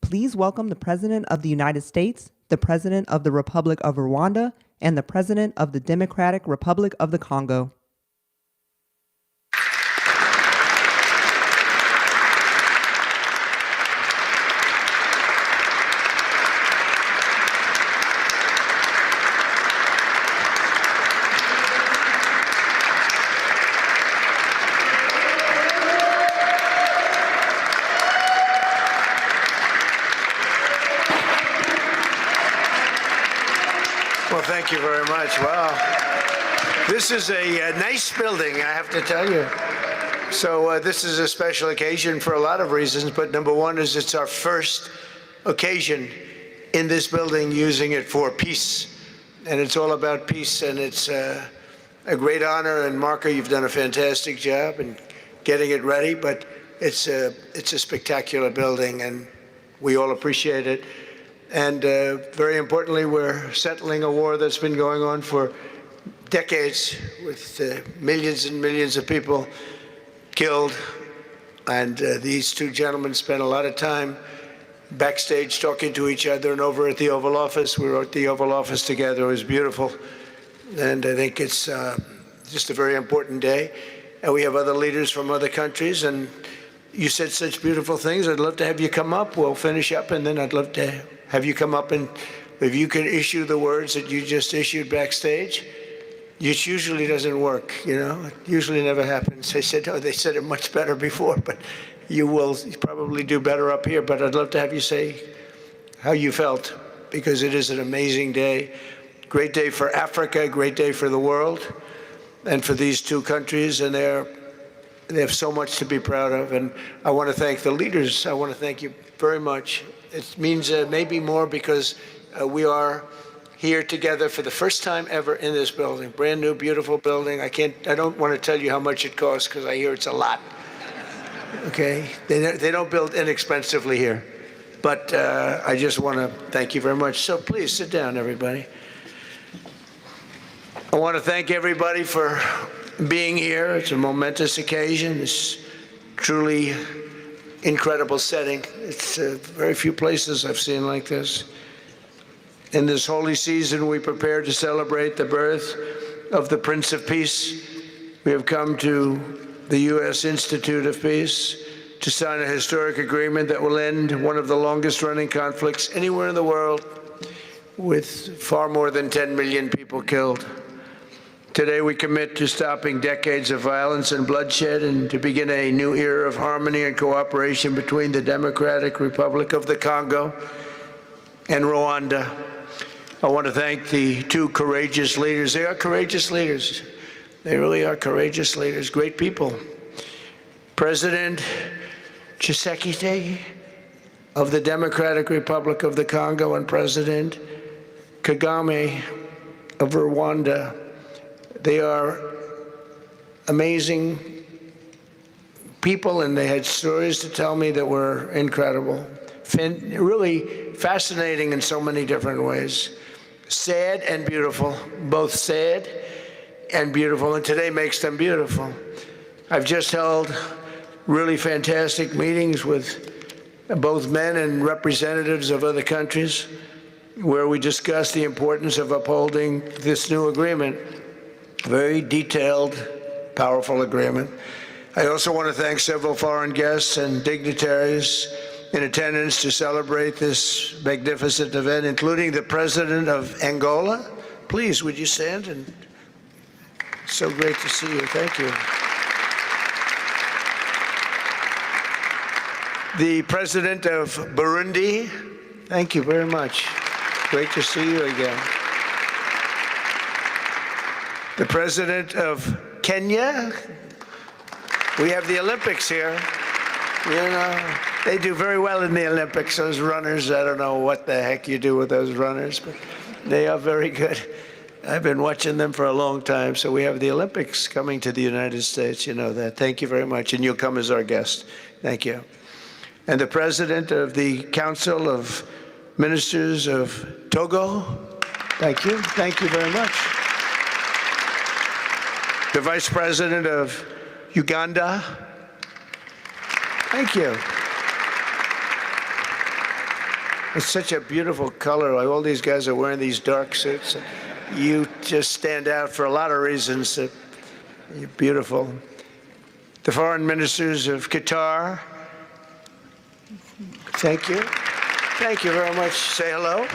Please welcome the President of the United States, the President of the Republic of Rwanda, and the President of the Democratic Republic of the Congo. Well, thank you very much. Wow. This is a nice building, I have to tell you. So this is a special occasion for a lot of reasons, but number one is it's our first occasion in this building using it for peace. And it's all about peace, and it's a great honor. And Marco, you've done a fantastic job in getting it ready, but it's a spectacular building, and we all appreciate it. And very importantly, we're settling a war that's been going on for decades with millions and millions of people killed. And these two gentlemen spent a lot of time backstage talking to each other and over at the Oval Office. We were at the Oval Office together. It was beautiful. And I think it's just a very important day. And we have other leaders from other countries. And you said such beautiful things. I'd love to have you come up. We'll finish up, and then I'd love to have you come up, and if you could issue the words that you just issued backstage. It usually doesn't work, you know. It usually never happens. They said it much better before, but you will probably do better up here. But I'd love to have you say how you felt, because it is an amazing day. Great day for Africa, great day for the world, and for these two countries, and they have so much to be proud of. And I want to thank the leaders. I want to thank you very much. It means maybe more because we are here together for the first time ever in this building. Brand new, beautiful building. I don't want to tell you how much it costs, because I hear it's a lot. Okay? They don't build inexpensively here. But I just want to thank you very much. So please sit down, everybody. I want to thank everybody for being here. It's a momentous occasion. It's truly incredible setting. It's very few places I've seen like this. In this holy season, we prepare to celebrate the birth of the Prince of Peace. We have come to the U.S. Institute of Peace to sign a historic agreement that will end one of the longest-running conflicts anywhere in the world, with far more than 10 million people killed. Today, we commit to stopping decades of violence and bloodshed and to begin a new era of harmony and cooperation between the Democratic Republic of the Congo and Rwanda. I want to thank the two courageous leaders. They are courageous leaders. They really are courageous leaders, great people. President Tshisekedi of the Democratic Republic of the Congo and President Kagame of Rwanda. They are amazing people, and they had stories to tell me that were incredible. Really fascinating in so many different ways. Sad and beautiful, both sad and beautiful, and today makes them beautiful. I've just held really fantastic meetings with both men and representatives of other countries, where we discussed the importance of upholding this new agreement. Very detailed, powerful agreement. I also want to thank several foreign guests and dignitaries in attendance to celebrate this magnificent event, including the President of Angola. Please, would you stand? And so great to see you. Thank you. The President of Burundi. Thank you very much. Great to see you again. The President of Kenya. We have the Olympics here. You know, they do very well in the Olympics, those runners. I don't know what the heck you do with those runners, but they are very good. I've been watching them for a long time. So we have the Olympics coming to the United States. You know that. Thank you very much. And you'll come as our guest. Thank you. And the President of the Council of Ministers of Togo. Thank you. Thank you very much. The Vice President of Uganda. Thank you. It's such a beautiful color. Like all these guys are wearing these dark suits. You just stand out for a lot of reasons. You're beautiful. The foreign ministers of Qatar, thank you. Thank you very much. Say hello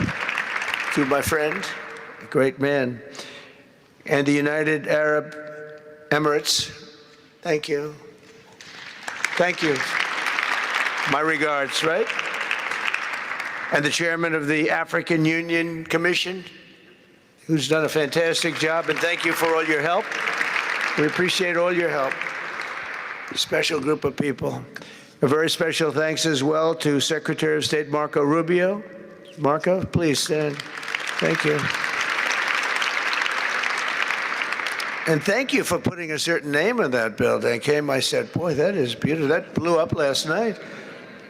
to my friend, a great man. And the United Arab Emirates, thank you. Thank you. My regards, right? And the chairman of the African Union Commission, who's done a fantastic job, and thank you for all your help. We appreciate all your help. Special group of people. A very special thanks as well to Secretary of State Marco Rubio. Marco, please stand. Thank you. And thank you for putting a certain name on that building. I said, boy, that is beautiful. That blew up last night.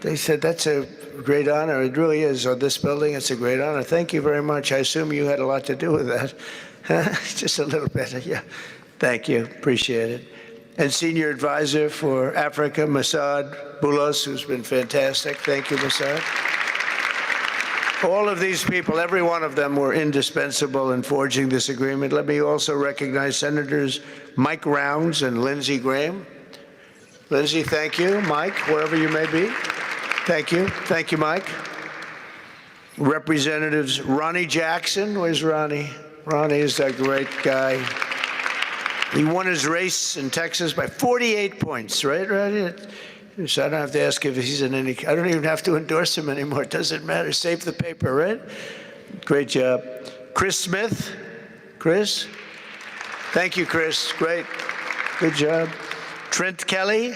They said, that's a great honor. It really is. On this building, it's a great honor. Thank you very much. I assume you had a lot to do with that. Just a little bit, yeah. Thank you. Appreciate it. And Senior Advisor for Africa, Masad Boulos, who's been fantastic. Thank you, Masad. All of these people, every one of them were indispensable in forging this agreement. Let me also recognize Senators Mike Rounds and Lindsey Graham. Lindsey, thank you. Mike, wherever you may be. Thank you. Thank you, Mike. Representatives Ronnie Jackson. Where's Ronnie? Ronnie is that great guy. He won his race in Texas by 48 points, right, Ronnie? So I don't have to ask if he's in any, I don't even have to endorse him anymore. It doesn't matter. Save the paper, right? Great job. Chris Smith. Chris? Thank you, Chris. Great. Good job. Trent Kelly.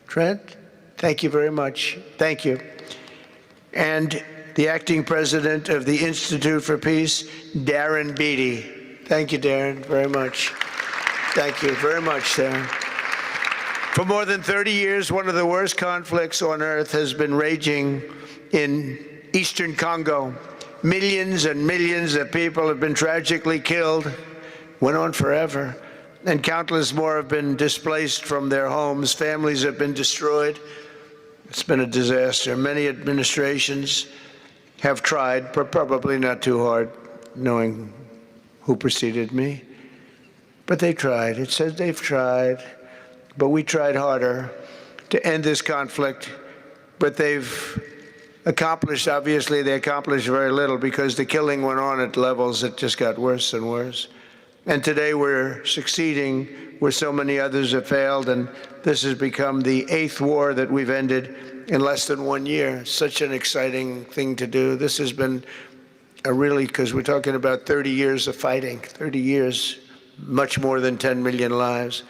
Trent? Thank you very much. Thank you. And the acting president of the Institute for Peace, Darren Beatty. Thank you, Darren, very much. Thank you very much, Darren. For more than 30 years, one of the worst conflicts on earth has been raging in eastern Congo. Millions and millions of people have been tragically killed, went on forever, and countless more have been displaced from their homes. Families have been destroyed. It's been a disaster. Many administrations have tried, but probably not too hard, knowing who preceded me. But they tried. It says they've tried. But we tried harder to end this conflict. But they've accomplished, obviously, they accomplished very little because the killing went on at levels that just got worse and worse. And today we're succeeding where so many others have failed. And this has become the 8th war that we've ended in less than 1 year. Such an exciting thing to do. This has been a really, because we're talking about 30 years of fighting, 30 years, much more than 10 million lives.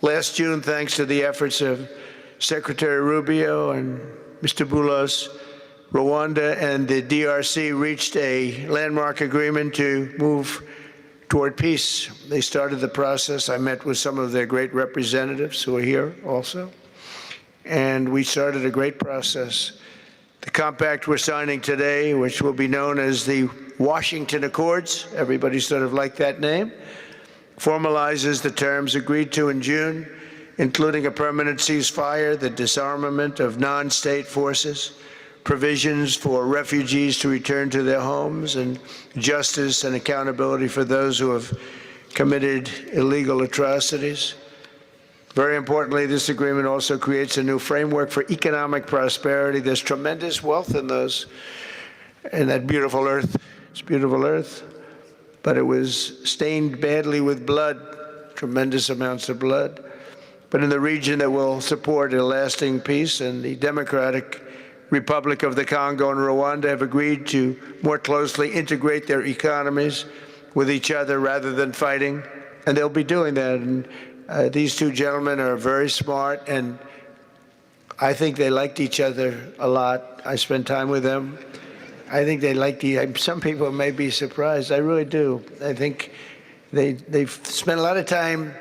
Last June, thanks to the efforts of Secretary Rubio and Mr. Boulos, Rwanda and the DRC reached a landmark agreement to move toward peace. They started the process. I met with some of their great representatives who are here also. And we started a great process. The compact we're signing today, which will be known as the Washington Accords, everybody sort of liked that name, formalizes the terms agreed to in June, including a permanent ceasefire, the disarmament of non-state forces, provisions for refugees to return to their homes, and justice and accountability for those who have committed illegal atrocities. Very importantly, this agreement also creates a new framework for economic prosperity. There's tremendous wealth in that beautiful earth. It's beautiful earth. But it was stained badly with blood, tremendous amounts of blood. But in the region that will support a lasting peace, and the Democratic Republic of the Congo and Rwanda have agreed to more closely integrate their economies with each other rather than fighting, and they'll be doing that. And these two gentlemen are very smart, and I think they liked each other a lot. I spent time with them. I think they like some people may be surprised. I really do. I think they've spent a lot of time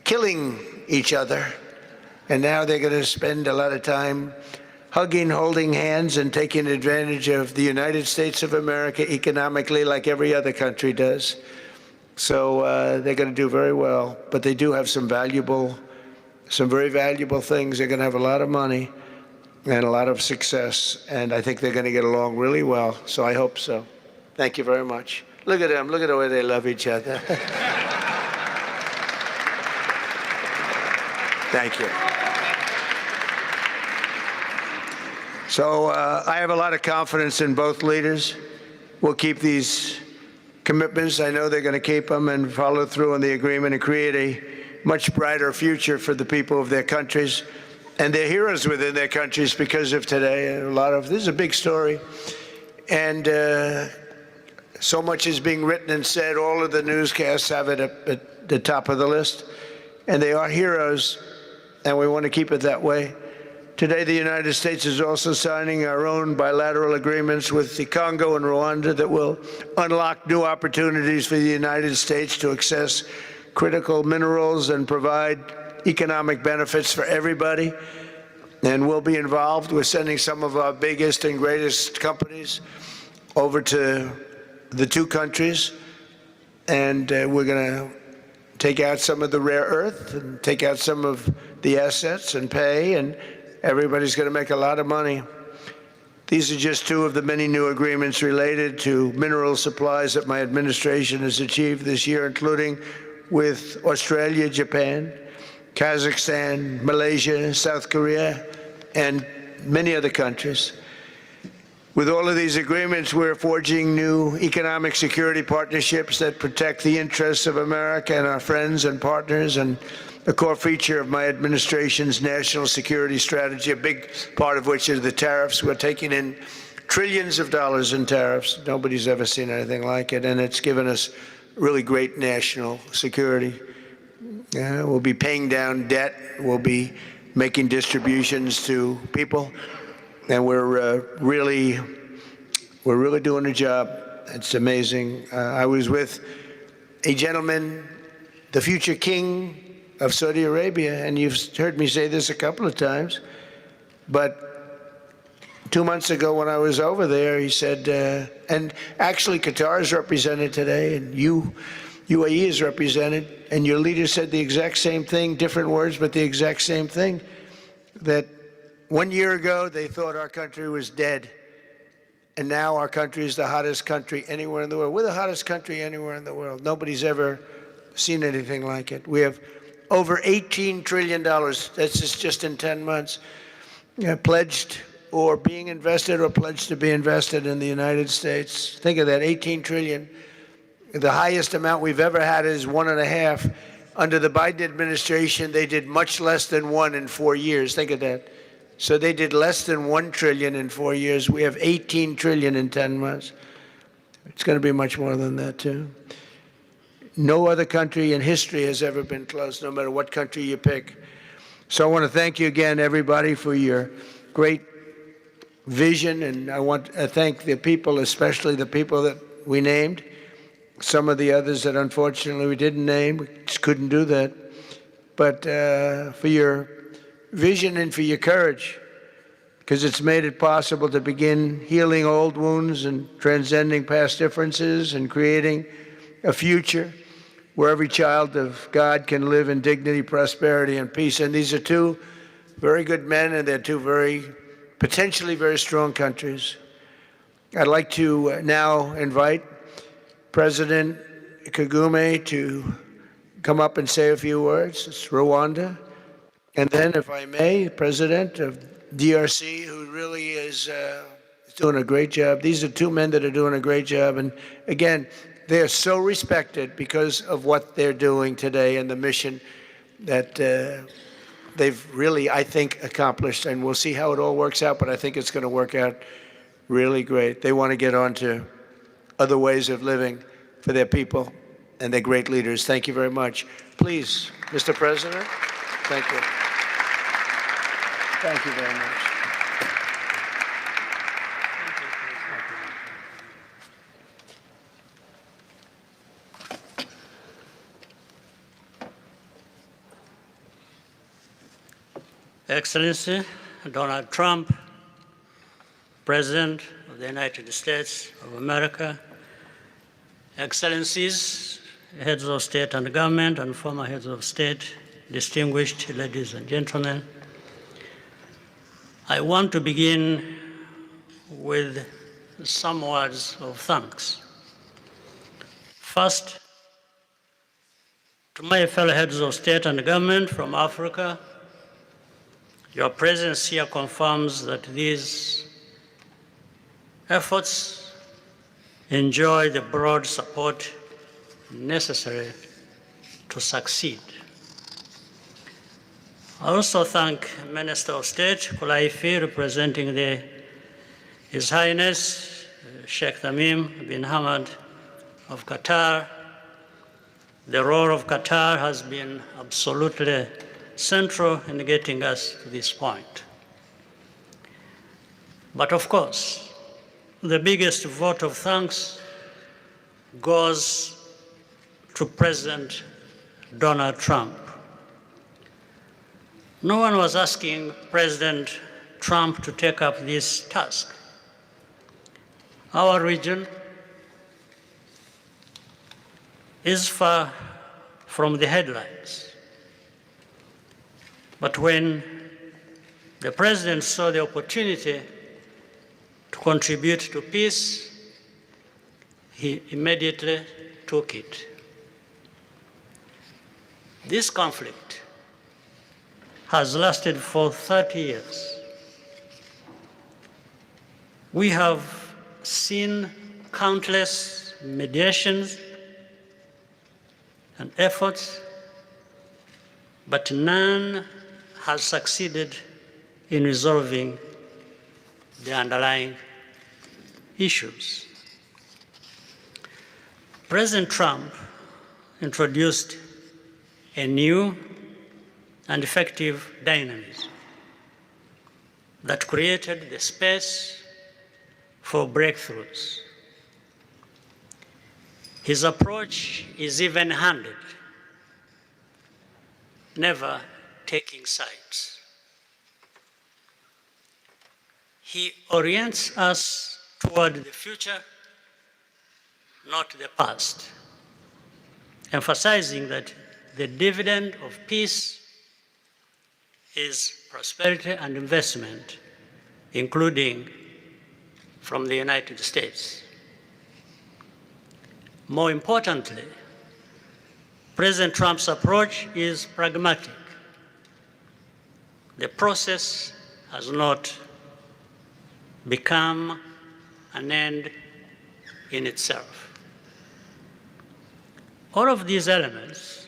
killing each other, and now they're going to spend a lot of time hugging, holding hands, and taking advantage of the United States of America economically like every other country does. So they're going to do very well. But they do have some very valuable things. They're going to have a lot of money. and a lot of success. And I think they're going to get along really well. So I hope so. Thank you very much. Look at them. Look at the way they love each other. Thank you. So I have a lot of confidence in both leaders. We'll keep these commitments. I know they're going to keep them and follow through on the agreement and create a much brighter future for the people of their countries. And they're heroes within their countries because of today. This is a big story. And so much is being written and said. All of the newscasts have it at the top of the list. And they are heroes, and we want to keep it that way. Today, the United States is also signing our own bilateral agreements with the Congo and Rwanda that will unlock new opportunities for the United States to access critical minerals and provide economic benefits for everybody. And we'll be involved. We're sending some of our biggest and greatest companies over to the two countries, and we're going to take out some of the rare earth and take out some of the assets and pay, and everybody's going to make a lot of money. These are just two of the many new agreements related to mineral supplies that my administration has achieved this year, including with Australia, Japan, Kazakhstan, Malaysia, South Korea, and many other countries. With all of these agreements, we're forging new economic security partnerships that protect the interests of America and our friends and partners, and a core feature of my administration's national security strategy, a big part of which is the tariffs. We're taking in trillions of dollars in tariffs. Nobody's ever seen anything like it, and it's given us really great national security. We'll be paying down debt. We'll be making distributions to people, and we're really doing a job. It's amazing. I was with a gentleman, the future king of Saudi Arabia, and you've heard me say this a couple of times, but 2 months ago when I was over there, he said, and actually Qatar is represented today, and UAE is represented, and your leader said the exact same thing, different words, but the exact same thing, that 1 year ago they thought our country was dead, and now our country is the hottest country anywhere in the world. We're the hottest country anywhere in the world. Nobody's ever seen anything like it. We have over $18 trillion, that's just in 10 months, pledged or being invested or pledged to be invested in the United States. Think of that, 18 trillion. The highest amount we've ever had is 1.5. Under the Biden administration, they did much less than 1 in 4 years. Think of that. So they did less than 1 trillion in 4 years. We have 18 trillion in 10 months. It's going to be much more than that, too. No other country in history has ever been close, no matter what country you pick. So I want to thank you again, everybody, for your great vision, and I want to thank the people, especially the people that we named. Some of the others that unfortunately we didn't name, we just couldn't do that. But for your vision and for your courage, because it's made it possible to begin healing old wounds and transcending past differences and creating a future where every child of God can live in dignity, prosperity, and peace. And these are two very good men, and they're two potentially very strong countries. I'd like to now invite President Kagame to come up and say a few words. It's Rwanda. And then, if I may, President of DRC, who really is doing a great job. These are two men that are doing a great job. And again, they're so respected because of what they're doing today and the mission that they've really, I think, accomplished. And we'll see how it all works out, but I think it's going to work out really great. They want to get on to other ways of living for their people, and they're great leaders. Thank you very much. Please, Mr. President. Thank you. Thank you very much. Excellency Donald Trump, President of the United States of America, Excellencies, heads of state and government, and former heads of state, distinguished ladies and gentlemen, I want to begin with some words of thanks. First, to my fellow heads of state and government from Africa, your presence here confirms that these efforts enjoy the broad support necessary to succeed. I also thank Minister of State Kulaifi, representing His Highness Sheikh Tamim bin Hamad of Qatar. The role of Qatar has been absolutely central in getting us to this point. But of course, the biggest vote of thanks goes to President Donald Trump. No one was asking President Trump to take up this task. Our region is far from the headlines. But when the President saw the opportunity to contribute to peace, he immediately took it. This conflict has lasted for 30 years. We have seen countless mediations and efforts, but none has succeeded in resolving the underlying issues. President Trump introduced a new and effective dynamism that created the space for breakthroughs. His approach is even-handed, never taking sides. He orients us toward the future, not the past, emphasizing that the dividend of peace is prosperity and investment, including from the United States. More importantly, President Trump's approach is pragmatic. The process has not become an end in itself. All of these elements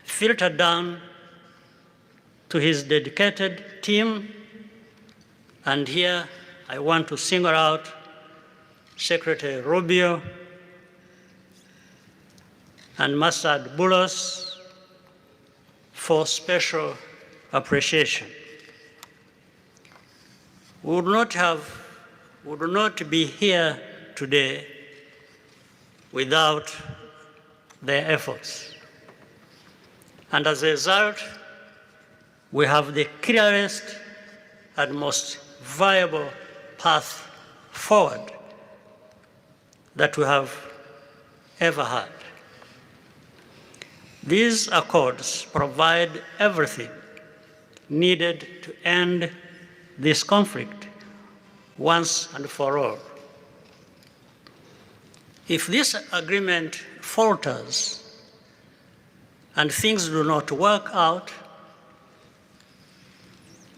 filter down to his dedicated team, and here I want to single out Secretary Rubio and Masad Boulos for special appreciation. We would not be here today without their efforts. And as a result, we have the clearest and most viable path forward that we have ever had. These accords provide everything needed to end this conflict once and for all. If this agreement falters and things do not work out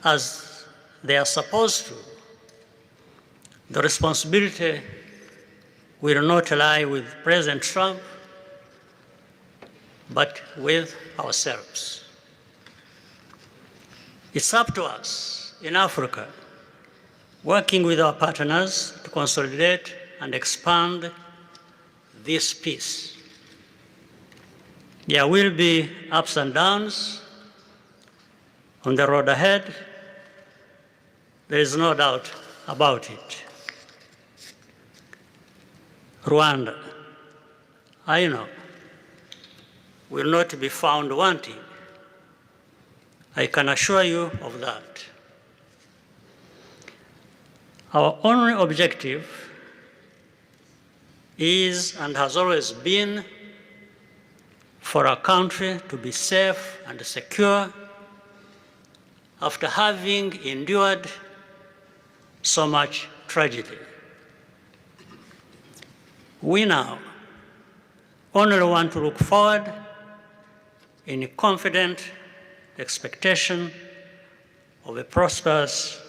as they are supposed to, the responsibility will not lie with President Trump, but with ourselves. It's up to us in Africa, working with our partners to consolidate and expand this peace. There will be ups and downs on the road ahead. There is no doubt about it. Rwanda, I know, will not be found wanting. I can assure you of that. Our only objective is and has always been for our country to be safe and secure after having endured so much tragedy. We now only want to look forward in confident expectation of a prosperous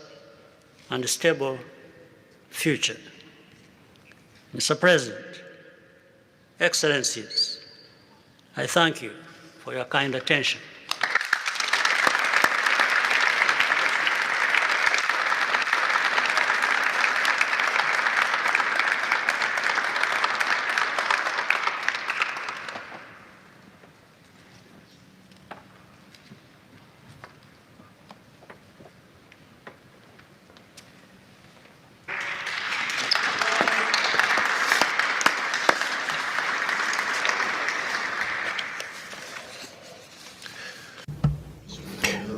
and stable future. Mr. President, Excellencies, I thank you for your kind attention.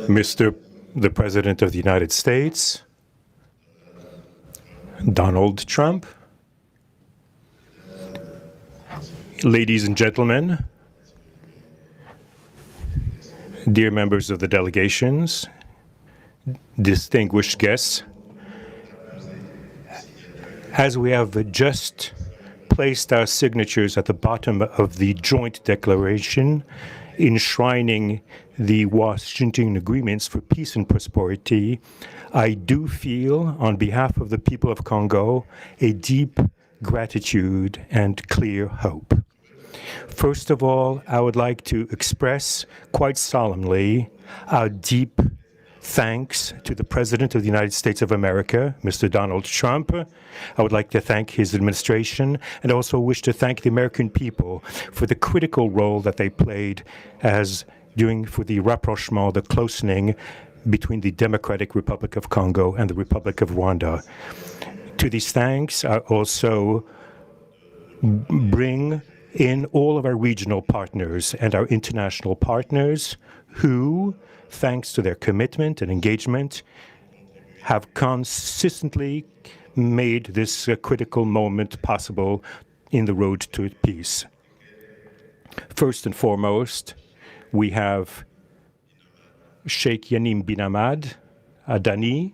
Mr. the President of the United States, Donald Trump, ladies and gentlemen, dear members of the delegations, distinguished guests, as we have just placed our signatures at the bottom of the joint declaration enshrining the Washington agreements for peace and prosperity, I do feel, on behalf of the people of Congo, a deep gratitude and clear hope. First of all, I would like to express quite solemnly our deep thanks to the President of the United States of America, Mr. Donald Trump. I would like to thank his administration and also wish to thank the American people for the critical role that they played for the rapprochement, the closening between the Democratic Republic of Congo and the Republic of Rwanda. To these thanks, I also bring in all of our regional partners and our international partners who, thanks to their commitment and engagement, have consistently made this critical moment possible in the road to peace. First and foremost, we have Sheikh Yanim bin Ahmad Adani.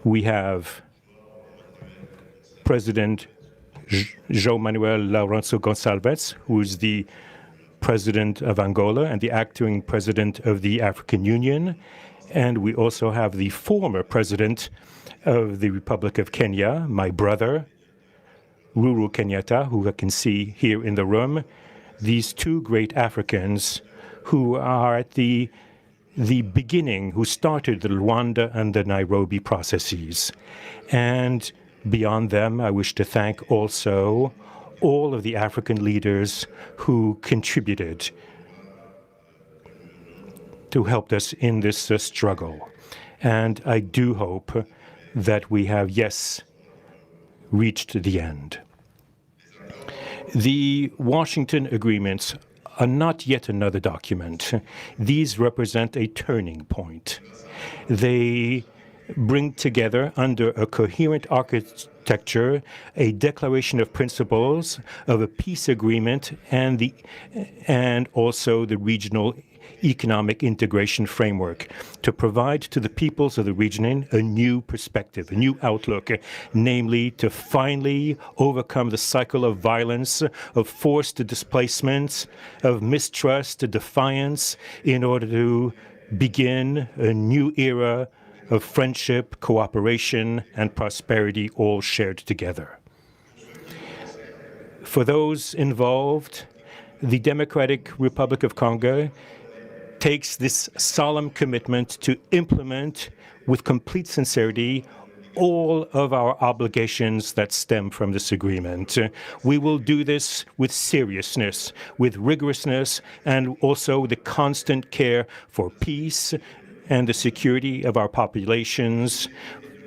We have President João Manuel Lourenço Gonçalves, who is the President of Angola and the acting President of the African Union. And we also have the former President of the Republic of Kenya, my brother, Uhuru Kenyatta, who I can see here in the room. These two great Africans who are at the beginning, who started the Rwanda and the Nairobi processes. And beyond them, I wish to thank also all of the African leaders who contributed to help us in this struggle. And I do hope that we have, yes, reached the end. The Washington agreements are not yet another document. These represent a turning point. They bring together under a coherent architecture a declaration of principles of a peace agreement and also the regional economic integration framework to provide to the peoples of the region a new perspective, a new outlook, namely to finally overcome the cycle of violence, of forced displacements, of mistrust, defiance, in order to begin a new era of friendship, cooperation, and prosperity all shared together. For those involved, the Democratic Republic of Congo takes this solemn commitment to implement with complete sincerity all of our obligations that stem from this agreement. We will do this with seriousness, with rigorousness, and also the constant care for peace and the security of our populations,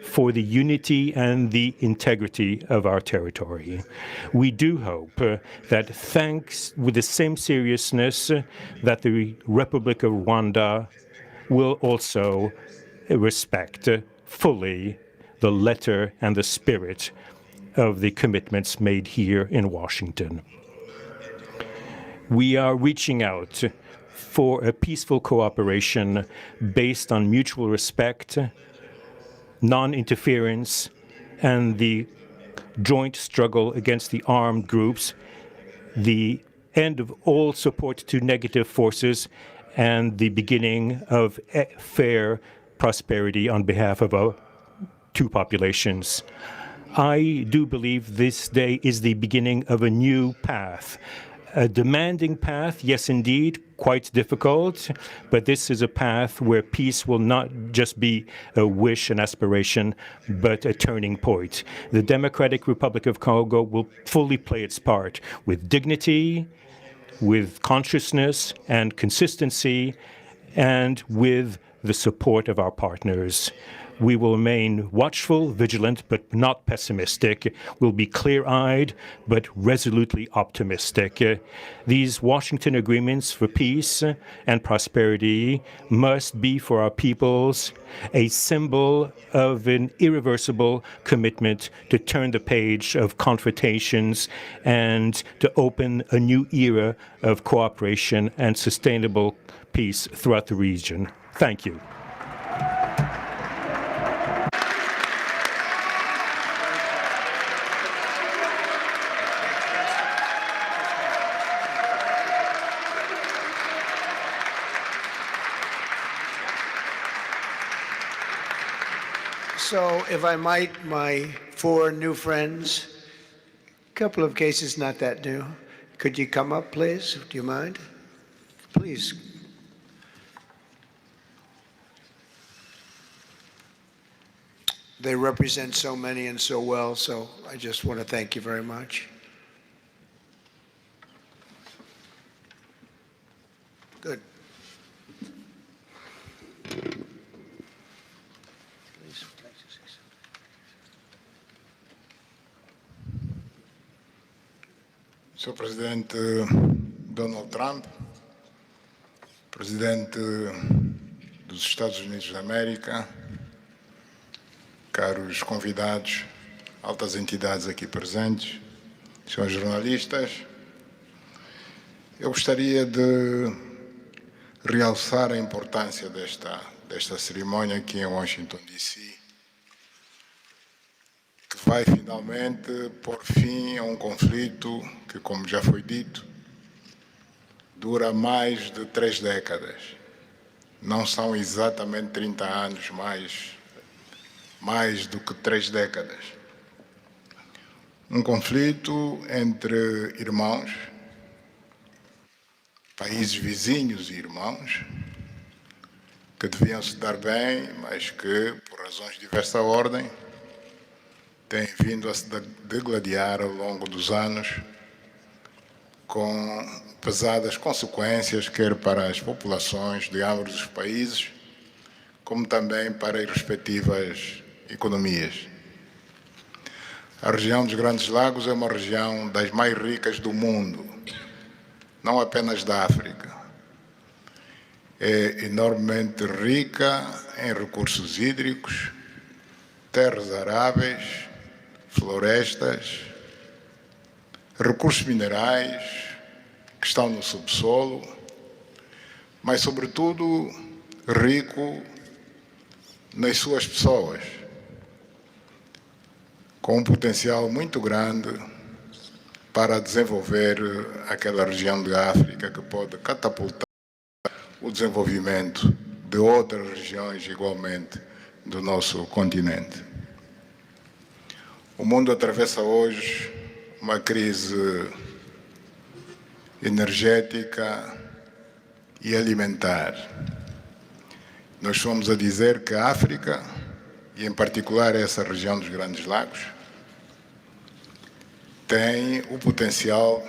for the unity and the integrity of our territory. We do hope that thanks with the same seriousness that the Republic of Rwanda will also respect fully the letter and the spirit of the commitments made here in Washington. We are reaching out for a peaceful cooperation based on mutual respect, non-interference, and the joint struggle against the armed groups, the end of all support to negative forces, and the beginning of fair prosperity on behalf of our two populations. I do believe this day is the beginning of a new path. A demanding path, yes, indeed, quite difficult, but this is a path where peace will not just be a wish, an aspiration, but a turning point. The Democratic Republic of Congo will fully play its part with dignity, with consciousness and consistency, and with the support of our partners. We will remain watchful, vigilant, but not pessimistic. We'll be clear-eyed, but resolutely optimistic. These Washington agreements for peace and prosperity must be for our peoples a symbol of an irreversible commitment to turn the page of confrontations and to open a new era of cooperation and sustainable peace throughout the region. Thank you. So, if I might, my four new friends, a couple of cases not that new. Could you come up, please? Do you mind? Please. They represent so many and so well, so I just want to thank you very much. Good. Sr. Presidente Donald Trump, Presidente dos Estados Unidos da América, caros convidados, altas entidades aqui presentes, senhores jornalistas, eu gostaria de realçar a importância desta cerimônia aqui em Washington, D.C., que vai finalmente pôr fim a um conflito que, como já foi dito, dura mais de 3 décadas. Não são exatamente 30 anos, mas mais do que 3 décadas. Um conflito entre irmãos, países vizinhos e irmãos, que deviam se dar bem, mas que, por razões de diversa ordem, têm vindo a se degladiar ao longo dos anos, com pesadas consequências, quer para as populações de ambos os países, como também para as respectivas economias. A região dos Grandes Lagos é uma região das mais ricas do mundo, não apenas da África. É enormemente rica em recursos hídricos, terras aráveis, florestas, recursos minerais que estão no subsolo, mas, sobretudo, rico nas suas pessoas, com um potencial muito grande para desenvolver aquela região da África que pode catapultar o desenvolvimento de outras regiões igualmente do nosso continente. O mundo atravessa hoje uma crise energética e alimentar. Nós fomos a dizer que a África, e em particular essa região dos Grandes Lagos, tem o potencial,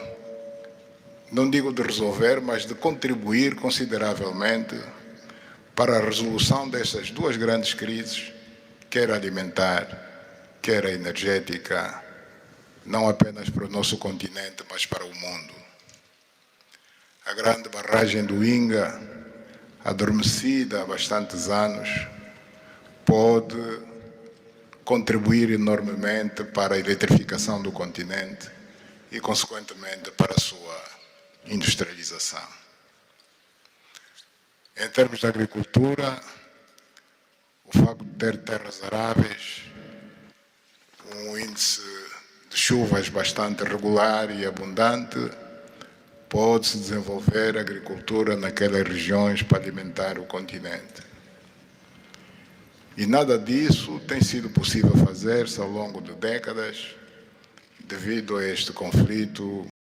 não digo de resolver, mas de contribuir consideravelmente para a resolução destas duas grandes crises, quer alimentar, quer a energética, não apenas para o nosso continente, mas para o mundo. A grande barragem do Inga, adormecida há bastantes anos, pode contribuir enormemente para a eletrificação do continente e, consequentemente, para a sua industrialização. Em termos de agricultura, o facto de ter terras aráveis, um índice de chuvas bastante regular e abundante, pode-se desenvolver agricultura naquelas regiões para alimentar o continente. E nada disso tem sido possível fazer-se ao longo de décadas, devido a este conflito